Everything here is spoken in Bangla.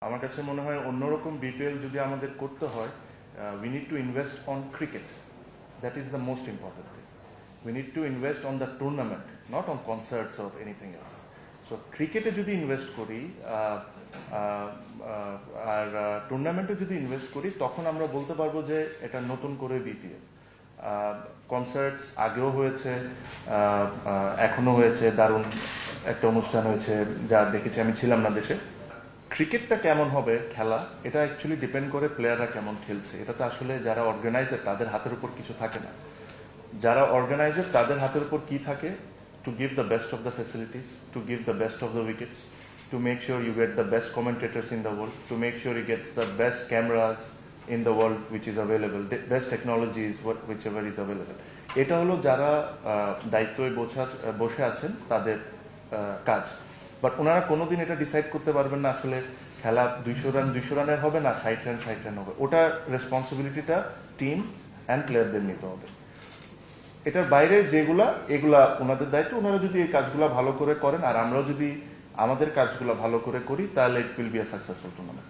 আমার কাছে মনে হয় অন্যরকম বিপিএল যদি আমাদের করতে হয়, we need to invest on cricket. That is the most important thing. We need to invest on the tournament, not on concerts or anything else. So ক্রিকেটে যদি ইনভেস্ট করি আর টুর্নামেন্টে যদি ইনভেস্ট করি, তখন আমরা বলতে পারবো যে এটা নতুন করে বিপিএল। কনসার্টস আগেও হয়েছে, এখনো হয়েছে, দারুণ একটা অনুষ্ঠান হয়েছে যা দেখেছি, আমি ছিলাম না দেশে। ক্রিকেটটা কেমন হবে খেলা, এটা অ্যাকচুয়ালি ডিপেন্ড করে প্লেয়াররা কেমন খেলছে। এটা তো আসলে যারা অর্গানাইজার তাদের হাতের উপর কিছু থাকে না। যারা অর্গানাইজার তাদের হাতের উপর কি থাকে? To give the best of the facilities, to give the best of the wickets, to make sure you get the best commentators in the world, to make sure you get the best cameras in the world which is available, the best technologies whichever is available. এটা হলো যারা দায়িত্বে বসে আছেন তাদের কাজ। বাট ওনারা কোনোদিন এটা ডিসাইড করতে পারবেন না আসলে খেলা 200 রানের হবে না 60 রান হবে। ওটা রেসপন্সিবিলিটিটা টিম অ্যান্ড প্লেয়ারদের নিতে হবে। এটার বাইরে এগুলা ওনাদের দায়িত্ব। ওনারা যদি এই কাজগুলো ভালো করে করেন আর আমরাও যদি আমাদের কাজগুলো ভালো করে করি, তাহলে it will be a successful tournament.